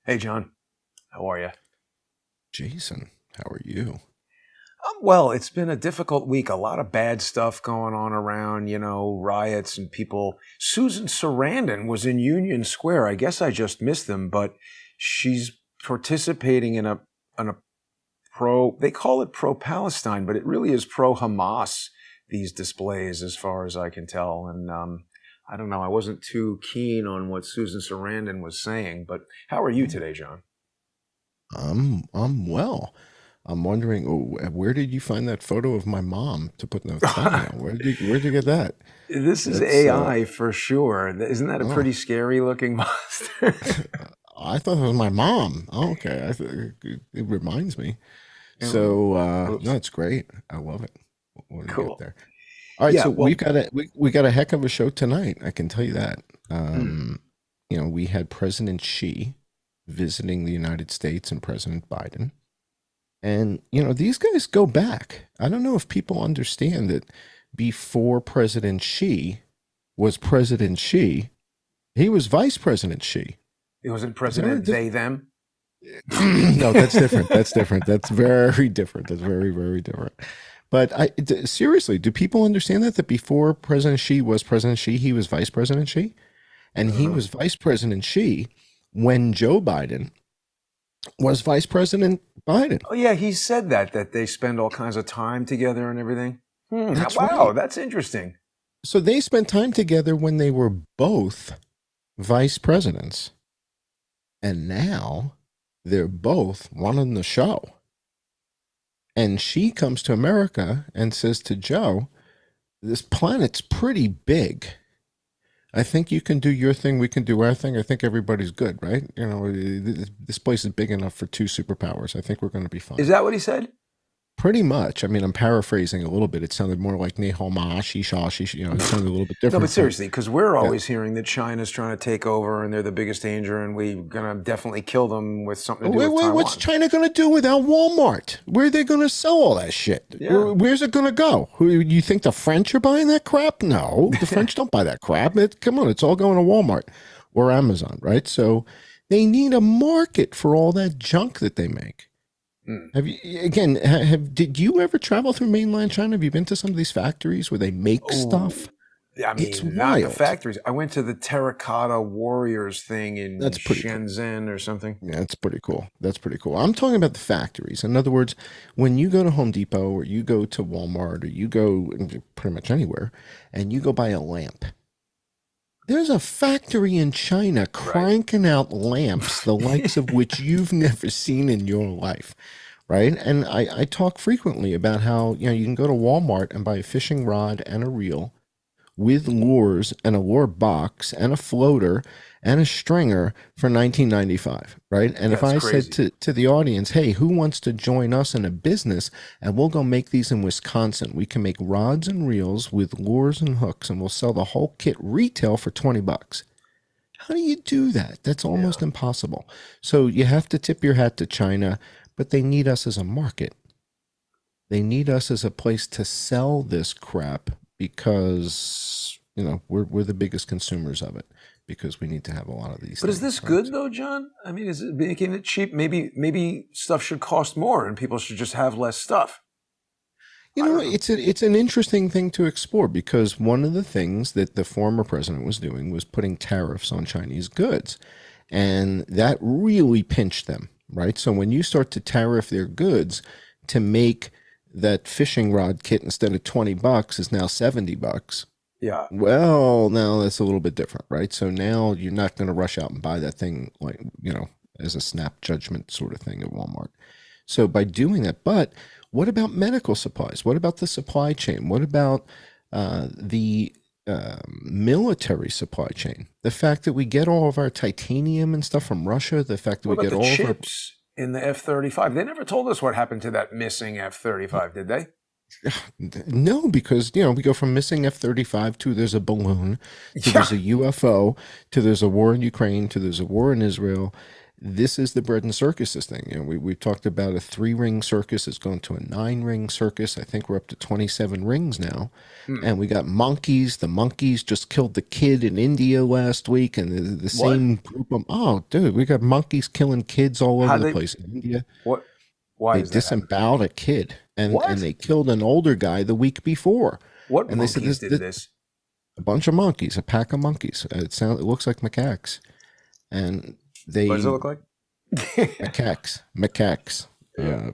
Hey, John. How are you? Jason, how are you? Well, it's been a difficult week. A lot of bad stuff going on around, riots and people. Susan Sarandon was in Union Square. I guess I just missed them, but she's participating in a they call it pro-Palestine, but it really is pro-Hamas, these displays, as far as I can tell. And I don't know. I wasn't too keen on what Susan Sarandon was saying, but how are you today, John? I'm well. I'm wondering, where did you find that photo of my mom to put in the thumbnail? Where'd you get that? This is That's AI for sure. Isn't that a oh, pretty scary looking monster? I thought it was my mom. Oh, okay. It reminds me. Yeah, So no, oops. it's great. I love it. What do you get Cool. there? All right, Yeah, so well, we got a heck of a show tonight. I can tell you that. mm, We had President Xi visiting the United States and President Biden. And, these guys go back. I don't know if people understand that before President Xi was President Xi, he was Vice President Xi. it wasn't There, President there- they, them. no, that's different. That's different. That's very different. That's very, very different. But seriously, do people understand that before President Xi was President Xi, he was Vice President Xi? And he Uh, was Vice President Xi when Joe Biden was Vice President Biden. oh, yeah, he said that they spend all kinds of time together and everything. That's Wow, right. that's interesting. So they spent time together when they were both vice presidents. And now they're both running the show. And she comes to America and says to Joe, this planet's pretty big. I think you can do your thing, we can do our thing. I think everybody's good, right? This place is big enough for two superpowers. I think we're going to be Is fine. that what he said? Pretty much. I mean, I'm paraphrasing a little bit. It sounded more like Nehoma, Shisha, Shisha. It sounded a little bit No, but different, but seriously, because we're yeah. always hearing that China's trying to take over and they're the biggest danger and we're going to definitely kill them with something to do with What's Taiwan. China going to do without Walmart? Where are they going to sell all that shit? Yeah. Where's it going to go? You think the French are buying that crap? No, the French don't buy that crap. Come on, it's all going to Walmart or Amazon, right? So they need a market for all that junk that they make. Hmm. Have you again? Did you ever travel through mainland China? Have you been to some of these factories where they make Oh, stuff? I It's mean, not the wild. factories. I went to the Terracotta Warriors thing in That's pretty cool. Shenzhen or something. Yeah, that's pretty cool. That's pretty cool. I'm talking about the factories. In other words, when you go to Home Depot or you go to Walmart or you go pretty much anywhere and you go buy a lamp, there's a factory in China Right. cranking out lamps the likes of which you've never seen in your life, right? And I talk frequently about how, you can go to Walmart and buy a fishing rod and a reel with lures and a lure box and a floater and a stringer for 1995, right? And Yeah, if it's I said crazy. to the audience, hey, who wants to join us in a business and we'll go make these in Wisconsin? We can make rods and reels with lures and hooks and we'll sell the whole kit retail for 20 bucks. How do you do that? That's Yeah. almost impossible. So you have to tip your hat to China, but they need us as a market. They need us as a place to sell this crap because we're the biggest consumers of it because we need to have a lot of these But is things, this right? good though, John? I mean, is it making it cheap? Maybe stuff should cost more and people should just have less stuff. I don't know. It's an interesting thing to explore because one of the things that the former president was doing was putting tariffs on Chinese goods, and that really pinched them, right? So when you start to tariff their goods to make that fishing rod kit instead of 20 bucks is now 70 bucks. Yeah. Well, now that's a little bit different, right? So now you're not going to rush out and buy that thing like, as a snap judgment sort of thing at Walmart. So by doing that, but what about medical supplies? What about the supply chain? What about the military supply chain? The fact that we get all of our titanium and stuff from Russia, the fact that What we about get the all of our chips in the F-35? They never told us what happened to that missing F-35, did they? no, because we go from missing F-35 to there's a balloon to Yeah. there's a UFO to there's a war in Ukraine to there's a war in Israel. this is the bread and circuses thing. You know, we've talked about a 3-ring circus. It's going to a 9-ring circus. I think we're up to 27 rings now. And we got monkeys. The monkeys just killed the kid in India last week, and the same group of, oh, dude, we got monkeys killing kids all over the place in India. What? Why they is that disemboweled a kid, and they killed an older guy the week before. What and monkeys they said did this? A bunch of monkeys, a pack of monkeys. It looks like macaques, and they. What does it look like? Macaques.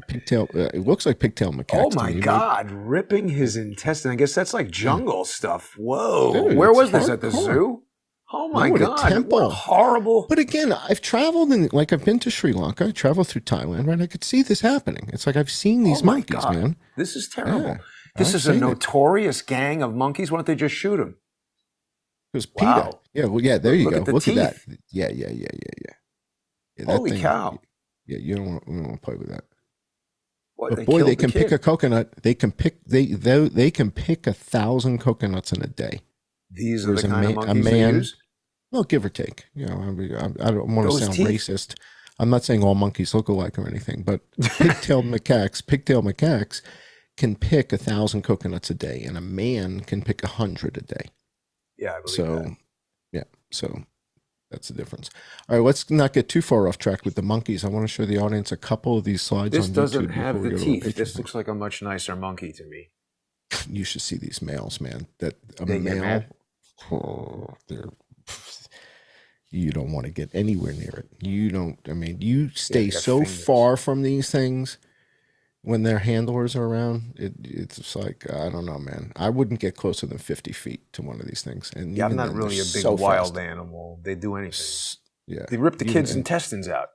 Pigtail. It looks like pigtail macaques. Oh my God! Ripping his intestine. I guess that's like jungle stuff. Whoa! Dude, where was this, at the zoo? Oh my God! Temple. What horrible. But again, I've traveled I've been to Sri Lanka. I traveled through Thailand, right? I could see this happening. It's like I've seen these monkeys, man. This is terrible. Yeah, this is a notorious gang of monkeys. Why don't they just shoot them? It was PETA. Yeah, well, yeah. There you go. Look at that. Yeah. Holy cow! Yeah, you don't want to play with that. What, but boy, they can pick a coconut. They can pick 1,000 coconuts in a day. These are the kind of monkeys they use? Well, give or take. You know, I don't want to sound racist. I'm not saying all monkeys look alike or anything, but pigtail macaques can pick 1,000 coconuts a day, and a man can pick 100 a day. Yeah, I believe that. Yeah, so that's the difference. All right, let's not get too far off track with the monkeys. I want to show the audience a couple of these slides. This on doesn't YouTube have the teeth. This looks like a much nicer monkey to me. You should see these males, man. You don't want to get anywhere near it. You stay so far from these things when their handlers are around. It's just like, I don't know, man. I wouldn't get closer than 50 feet to one of these things. And I'm not really a big wild animal. They do anything. Yeah, they rip the kids' intestines out.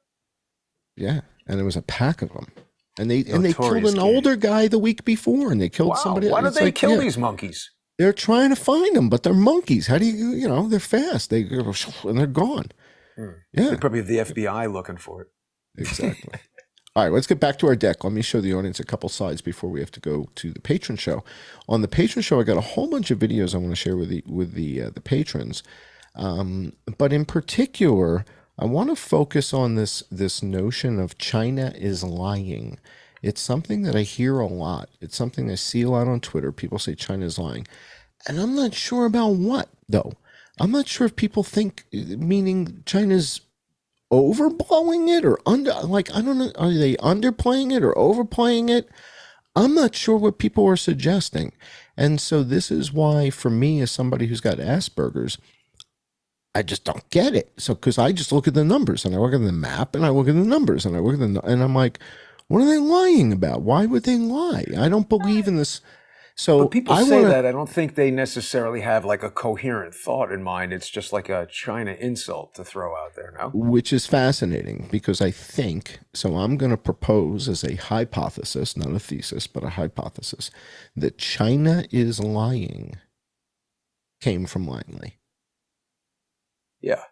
Yeah, and there was a pack of them. And they killed an older guy the week before, and they killed somebody else. Why did they kill these monkeys? They're trying to find them, but they're monkeys. How do they're fast. They go, and they're gone. Yeah. They probably have the FBI looking for it. Exactly. All right, let's get back to our deck. Let me show the audience a couple slides before we have to go to the patron show. On the patron show, I got a whole bunch of videos I want to share with the patrons. But in particular, I want to focus on this notion of China is lying. It's something that I hear a lot. It's something I see a lot on Twitter. People say China is lying. And I'm not sure about what, though. I'm not sure if people think, meaning China's overblowing it or I don't know. Are they underplaying it or overplaying it? I'm not sure what people are suggesting. And so this is why, for me, as somebody who's got Asperger's, I just don't get it. So, because I just look at the numbers and I look at the map and I look at the numbers and and I'm like, what are they lying about? Why would they lie? I don't believe in this. So when people say that, I don't think they necessarily have like a coherent thought in mind. It's just like a China insult to throw out there, no? Which is fascinating because I think, so I'm going to propose as a hypothesis, not a thesis, but a hypothesis, that China is lying came from Langley. Yeah.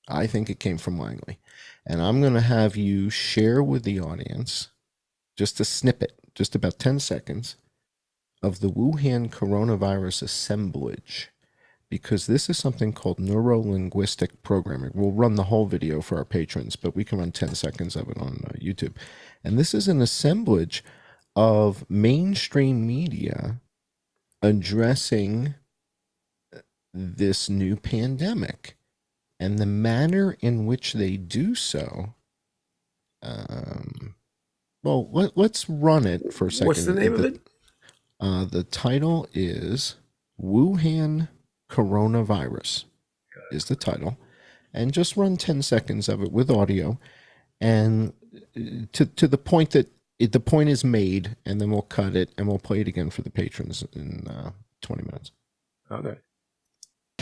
I think it came from Langley. And I'm going to have you share with the audience just a snippet, just about 10 seconds, of the Wuhan coronavirus assemblage, because this is something called neuro-linguistic programming. We'll run the whole video for our patrons, but we can run 10 seconds of it on YouTube. And this is an assemblage of mainstream media addressing this new pandemic. And the manner in which they do so, let's run it for a second. What's the name of it? The title is Wuhan Coronavirus is the title. And just run 10 seconds of it with audio. And to the point that the point is made, and then we'll cut it and we'll play it again for the patrons in 20 minutes. Okay.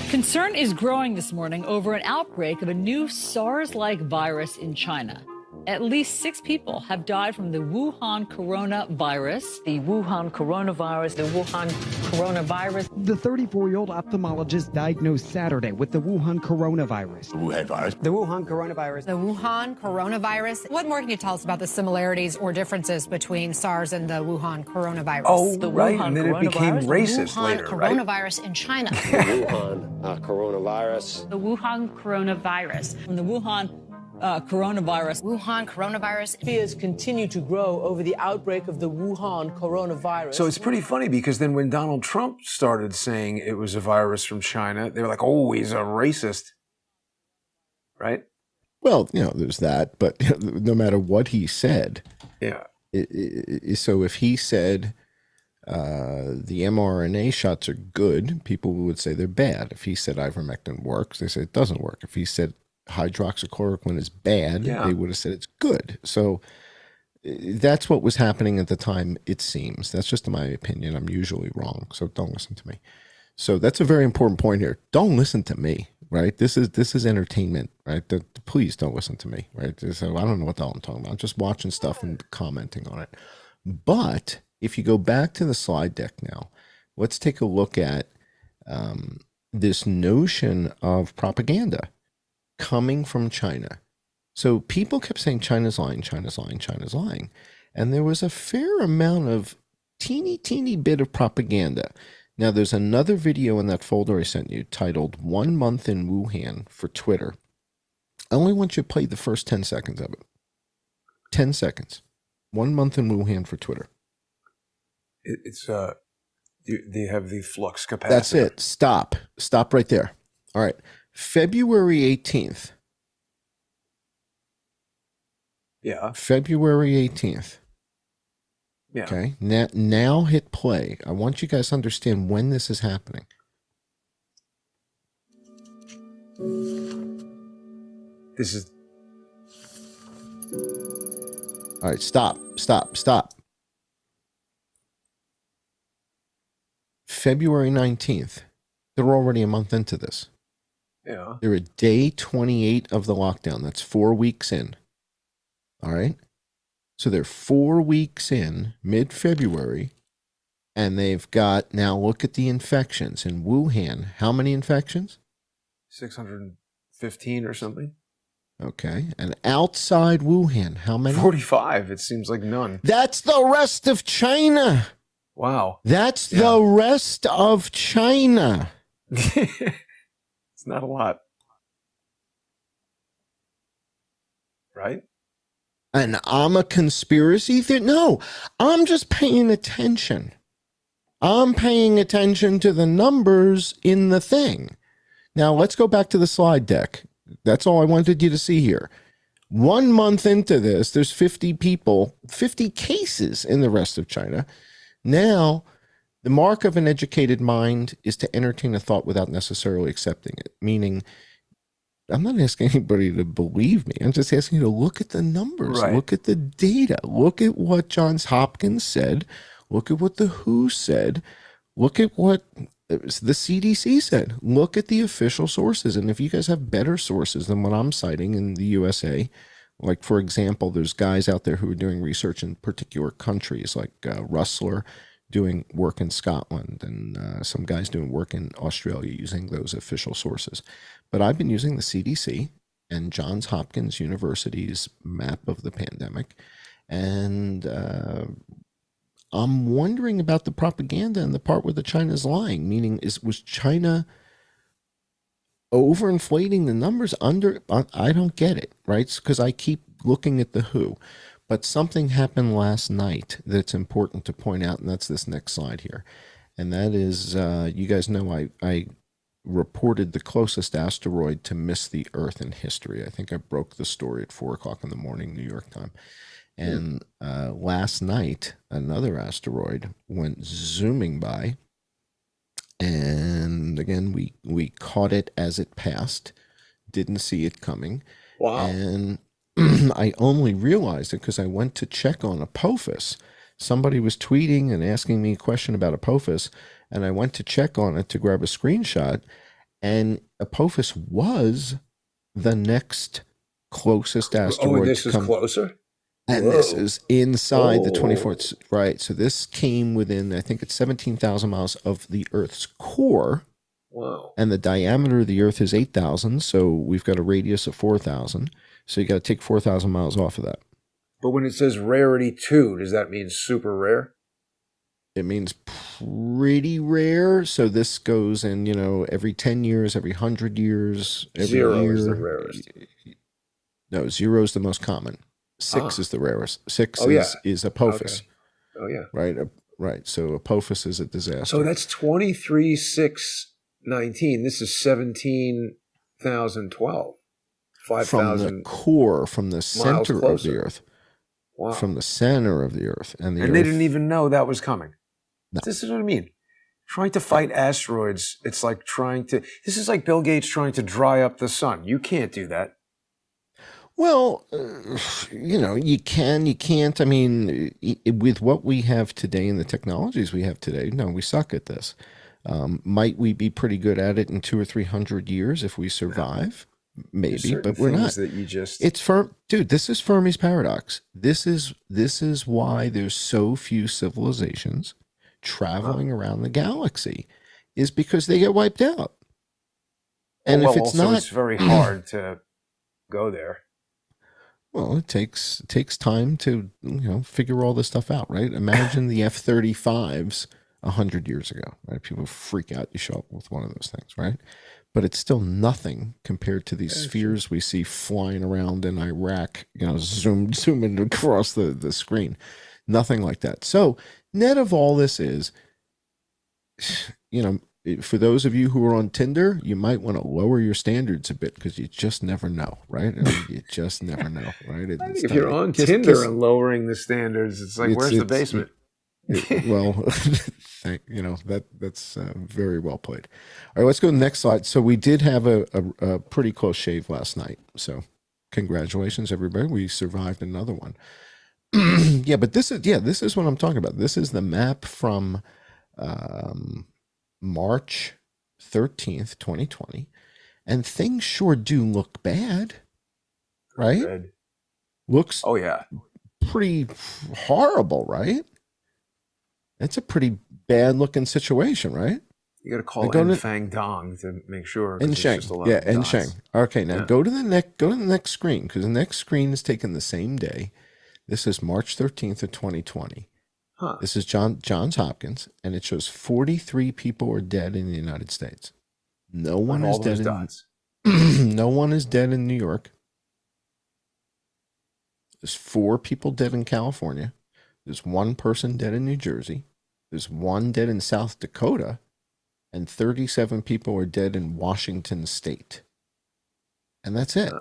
Concern is growing this morning over an outbreak of a new SARS-like virus in China. At least 6 people have died from the Wuhan coronavirus. The Wuhan coronavirus. The Wuhan coronavirus. The 34-year-old ophthalmologist diagnosed Saturday with the Wuhan coronavirus. The Wuhan virus. The Wuhan coronavirus. The Wuhan coronavirus. What more can you tell us about the similarities or differences between SARS and the Wuhan coronavirus? Oh, the right, Wuhan and then it became racist Wuhan later, right? coronavirus in China. The Wuhan coronavirus. The Wuhan coronavirus. From the Wuhan coronavirus. Wuhan coronavirus. Fears continue to grow over the outbreak of the Wuhan coronavirus. So it's pretty funny because then when Donald Trump started saying it was a virus from China, they were like, oh, he's a racist. Right? Well, there's that, but no matter what he said. Yeah. So if he said the mRNA shots are good, people would say they're bad. If he said ivermectin works, they say it doesn't work. If he said hydroxychloroquine is bad, they would have said it's good. So that's what was happening at the time, it seems. That's just my opinion. I'm usually wrong, so don't listen to me. So that's a very important point here. Don't listen to me, right? This is entertainment, right? Please don't listen to me, right? So I don't know what the hell I'm talking about. I'm just watching stuff and commenting on it. But if you go back to the slide deck now, let's take a look at this notion of propaganda coming from China. So people kept saying China's lying, China's lying, China's lying. And there was a fair amount of teeny bit of propaganda. Now, there's another video in that folder I sent you titled 1 Month in Wuhan for Twitter. I only want you to play the first 10 seconds of it. 10 seconds. 1 month in Wuhan for Twitter. It's they have the flux capacitor. That's it. Stop right there. All right. February 18th. Yeah. February 18th. Yeah. Okay. Now hit play. I want you guys to understand when this is happening. This is. All right. Stop. February 19th. They're already a month into this. Yeah. They're at day 28 of the lockdown. That's 4 weeks in. All right. So they're 4 weeks in, mid-February, and they've got, now look at the infections. In Wuhan, how many infections? 615 or something. Okay. And outside Wuhan, how many? 45. It seems like none. That's the rest of China. Wow. That's the rest of China. It's not a lot. Right? And I'm a conspiracy theorist? No, I'm just paying attention. I'm paying attention to the numbers in the thing. Now, let's go back to the slide deck. That's all I wanted you to see here. 1 month into this, there's 50 people, 50 cases in the rest of China. Now, the mark of an educated mind is to entertain a thought without necessarily accepting it, meaning I'm not asking anybody to believe me. I'm just asking you to look at the numbers, look at the data, look at what Johns Hopkins said, look at what the WHO said, look at what the CDC said, look at the official sources. And if you guys have better sources than what I'm citing in the USA, like, for example, there's guys out there who are doing research in particular countries, like Wstr doing work in Scotland, and some guys doing work in Australia using those official sources. But I've been using the CDC and Johns Hopkins University's map of the pandemic. And I'm wondering about the propaganda and the part where the China's lying, meaning was China overinflating the numbers I don't get it, right? Because I keep looking at the WHO. But something happened last night that's important to point out, and that's this next slide here. And that is, you guys know I reported the closest asteroid to miss the Earth in history. I think I broke the story at 4 o'clock in the morning, New York time. And last night, another asteroid went zooming by. And again, we caught it as it passed, didn't see it coming. Wow. And I only realized it because I went to check on Apophis. Somebody was tweeting and asking me a question about Apophis, and I went to check on it to grab a screenshot, and Apophis was the next closest asteroid. Oh, this is closer? And this is inside the 24th, right? So this came within, I think it's 17,000 miles of the Earth's core. Wow. And the diameter of the Earth is 8,000, so we've got a radius of 4,000. So you got to take 4,000 miles off of that. But when it says rarity 2, does that mean super rare? It means pretty rare. So this goes in, every 10 years, every 100 years, every 0 year. is the rarest. No, 0 is the most common. 6 is the rarest. 6 Oh, yeah. is Apophis. Okay. Oh, yeah. Right. Right. So Apophis is a disaster. So that's 23,619. This is 17,012. 5,000 from the core, from the center of the Earth. Wow. From the center of the Earth. And they didn't even know that was coming. No. This is what I mean. Trying to fight asteroids, it's like this is like Bill Gates trying to dry up the sun. You can't do that. Well, you can, you can't. I mean, with what we have today and the technologies we have today, no, we suck at this. Might we be pretty good at it in 200 or 300 years if we survive? Maybe, but we're not. It's dude. This is Fermi's paradox. This is why there's so few civilizations traveling around the galaxy, is because they get wiped out. And if it's not, it's very hard to go there. Well, it takes time to figure all this stuff out, right? Imagine the F-35s 100 years ago, right? People freak out. You show up with one of those things, right? But it's still nothing compared to these spheres we see flying around in Iraq, zooming across the screen. Nothing like that. So net of all this is, for those of you who are on Tinder, you might want to lower your standards a bit because you just never know, right? I mean, you just never know, right? I think if you're on Tinder and lowering the standards, it's like, where's the basement? That's very well played. All right, let's go to the next slide. So we did have a pretty close shave last night. So congratulations, everybody. We survived another one. But this is what I'm talking about. This is the map from March 13th, 2020. And things sure do look bad, right? Red. Looks yeah, pretty horrible, right? It's a pretty bad looking situation, right? You got to call Enfang Dong to make sure. Enfang, Enfang. Okay, now go to the next screen, because the next screen is taken the same day. This is March 13th of 2020. Huh. This is Johns Hopkins, and it shows 43 people are dead in the United States. No one is dead. No one is dead in New York. There's 4 people dead in California. There's 1 person dead in New Jersey. There's 1 dead in South Dakota. And 37 people are dead in Washington State. And that's it.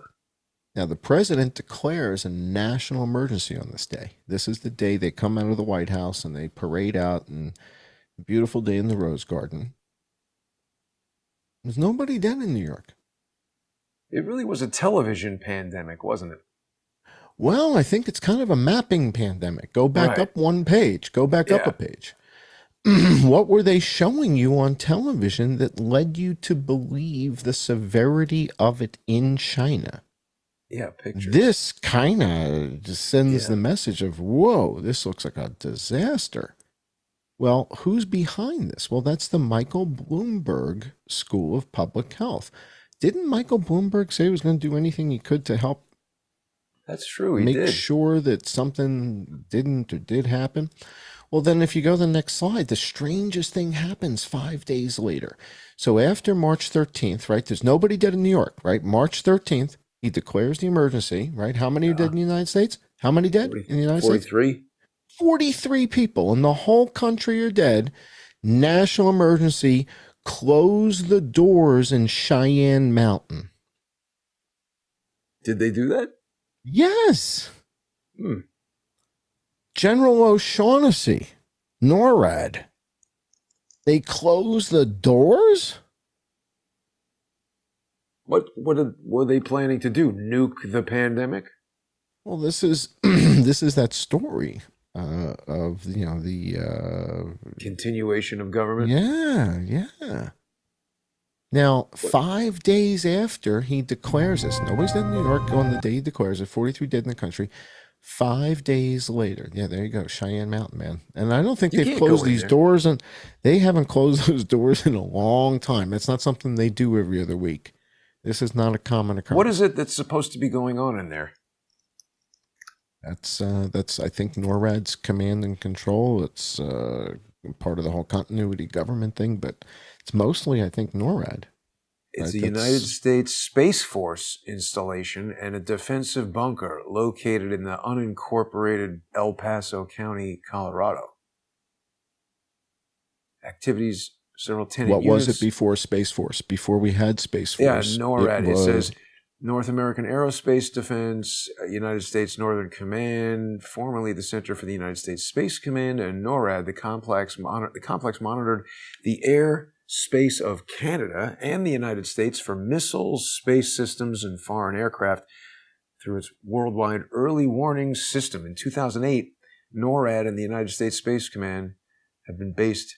Now, the president declares a national emergency on this day. This is the day they come out of the White House and they parade out, and a beautiful day in the Rose Garden. There's nobody dead in New York. It really was a television pandemic, wasn't it? Well, I think it's kind of a mapping pandemic. Go back up one page. Go back up a page. What were they showing you on television that led you to believe the severity of it in China? Yeah, pictures. This kind of just sends the message of, whoa, this looks like a disaster. Well, who's behind this? Well, that's the Michael Bloomberg School of Public Health. Didn't Michael Bloomberg say he was going to do anything he could to help? That's true. He make did. sure that something didn't or did happen. Well, then if you go to the next slide, the strangest thing happens 5 days later. So after March 13th, right, there's nobody dead in New York, right? March 13th, he declares the emergency, right? How many are dead in the United States? How many dead in the United 43? States? 43 people in the whole country are dead. National emergency. Close the doors in Cheyenne Mountain. Did they do that? Yes. General O'Shaughnessy, NORAD. They closed the doors? What were they planning to do? Nuke the pandemic? Well, this is that story of the continuation of government. Yeah. Now, 5 days after he declares this, nobody's dead in New York on the day he declares it, 43 dead in the country. 5 days later, there you go, Cheyenne Mountain, man. And I don't think they've closed these doors, and they haven't closed those doors in a long time. It's not something they do every other week. This is not a common occurrence. What is it that's supposed to be going on in there? That's I think NORAD's command and control. It's part of the whole continuity government thing, but it's mostly, I think, NORAD. It's Right, a United States Space Force installation and a defensive bunker located in the unincorporated El Paso County, Colorado. Activities, several tenant What units. was it before Space Force? Before we had Space Force? Yeah, NORAD. It says was North American Aerospace Defense, United States Northern Command, formerly the Center for the United States Space Command, and NORAD. The complex monitored the air space of Canada and the United States for missiles, space systems, and foreign aircraft through its worldwide early warning system. In 2008, NORAD and the United States Space Command have been based,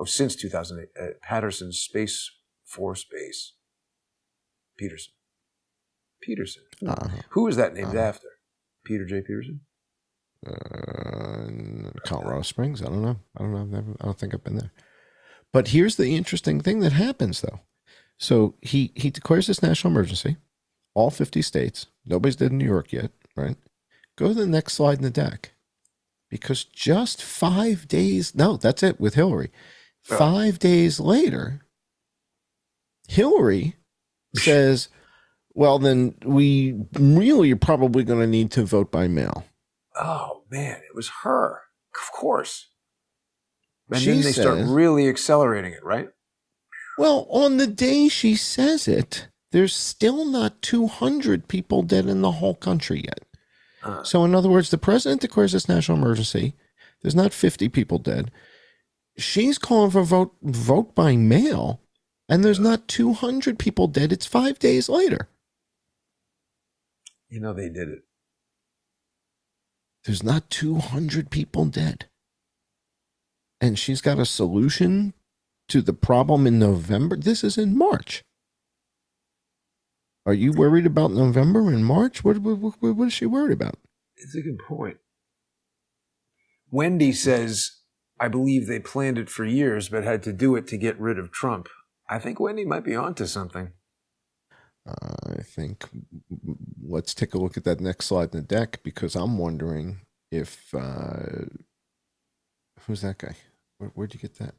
since 2008, at Patterson Space Force Base. Peterson. Who is that named after? Peter J. Peterson? Colorado Springs. I don't know. I don't think I've been there. But here's the interesting thing that happens, though. So he declares this national emergency. All 50 states. Nobody's did in New York yet, right? Go to the next slide in the deck. Because just 5 days, no, that's it with Hillary. 5 days later, Hillary says, well, then we really are probably going to need to vote by mail. Oh, man, it was her. Of course. And She then they start says- really accelerating it, right? Well, on the day she says it, there's still not 200 people dead in the whole country yet. So in other words, the president declares this national emergency. There's not 50 people dead. She's calling for vote by mail, and there's not 200 people dead. It's 5 days later. You know they did it. There's not 200 people dead. And she's got a solution to the problem in November. This is in March. Are you worried about November and March? What is she worried about? It's a good point. Wendy says, I believe they planned it for years, but had to do it to get rid of Trump. I think Wendy might be onto something. I think let's take a look at that next slide in the deck, because I'm wondering if who's that guy? Where'd you get that?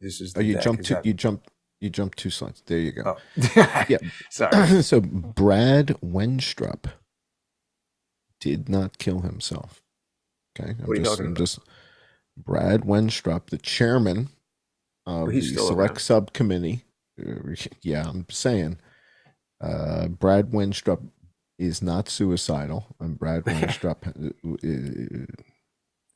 This is. Oh, you jumped 2 slides. There you go. Oh. Yeah. Sorry. So Brad Wenstrup did not kill himself. Okay. What are you talking about? Brad Wenstrup, the chairman of the select subcommittee. Yeah, I'm saying Brad Wenstrup is not suicidal, and Brad Wenstrup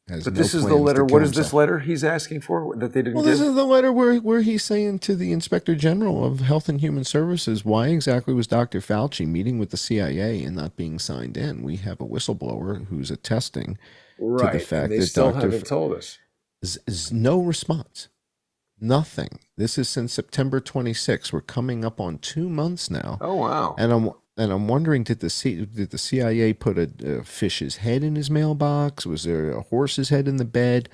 has. But no this is the plans letter. to What kill is this himself. letter he's asking for that they didn't Well, give? this is the letter where he's saying to the Inspector General of Health and Human Services, why exactly was Dr. Fauci meeting with the CIA and not being signed in? We have a whistleblower who's attesting to the fact and they that still Dr. haven't told us. is no response. Nothing. This is since September 26th. We're coming up on 2 months now. Oh wow! And I'm wondering, did the CIA put a fish's head in his mailbox? Was there a horse's head in the bed?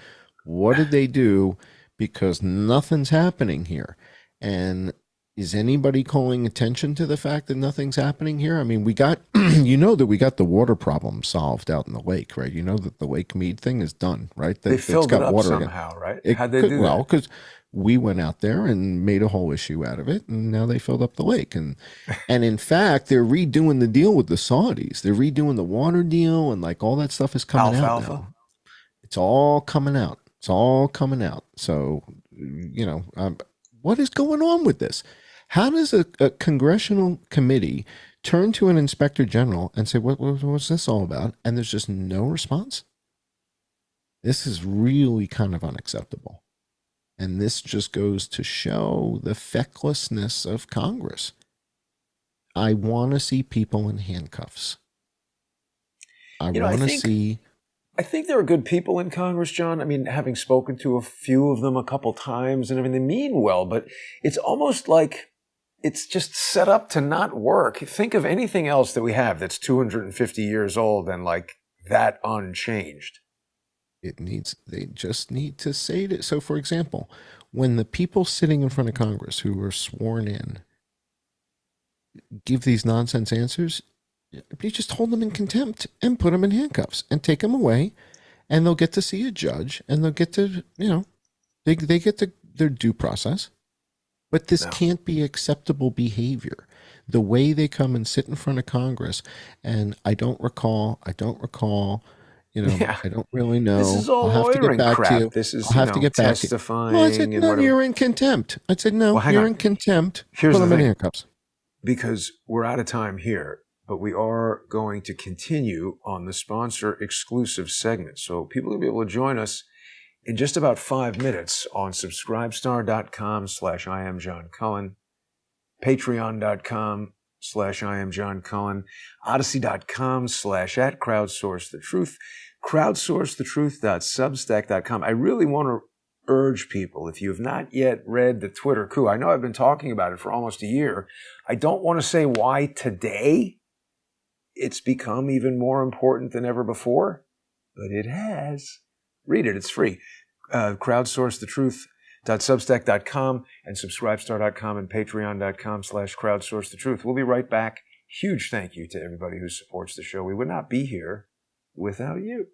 What did they do? Because nothing's happening here. And is anybody calling attention to the fact that nothing's happening here? I mean, we got, that we got the water problem solved out in the lake, right? You know that the Lake Mead thing is done, right? They filled it up water somehow, again. right? How'd they do that? Well, because we went out there and made a whole issue out of it, and now they filled up the lake. And in fact, they're redoing the deal with the Saudis. They're redoing the water deal, and like all that stuff is coming out now. It's all coming out. It's all coming out. So, what is going on with this? How does a congressional committee turn to an inspector general and say, what's this all about? And there's just no response? This is really kind of unacceptable. And this just goes to show the fecklessness of Congress. I want to see people in handcuffs. I want to see. I think there are good people in Congress, John. I mean, having spoken to a few of them a couple times and everything, they mean well, but it's almost like it's just set up to not work. Think of anything else that we have that's 250 years old and like that unchanged. They just need to say it. So, for example, when the people sitting in front of Congress who were sworn in give these nonsense answers, you just hold them in contempt and put them in handcuffs and take them away, and they'll get to see a judge, and they'll get to, they get their due process, But this No. can't be acceptable behavior. The way they come and sit in front of Congress, and I don't recall, Yeah. I don't really know. This is all I'll have to get lawyering back crap. to you. This is, I'll have to get back to you. testifying Well, I said, and no, whatever. you're in contempt. I said, no, Well, hang you're on. in contempt. Here's Put the them in thing. handcuffs. Because we're out of time here, but we are going to continue on the sponsor exclusive segment. So people will be able to join us in just about 5 minutes on subscribestar.com/IamJohnCullen, patreon.com/IamJohnCullen, odyssey.com/@crowdsourcethetruth, crowdsourcethetruth.substack.com. I really want to urge people, if you have not yet read the Twitter coup, I know I've been talking about it for almost a year. I don't want to say why today it's become even more important than ever before, but it has. Read it. It's free. Crowdsourcethetruth.substack.com and subscribestar.com and patreon.com/crowdsourcethetruth. We'll be right back. Huge thank you to everybody who supports the show. We would not be here without you.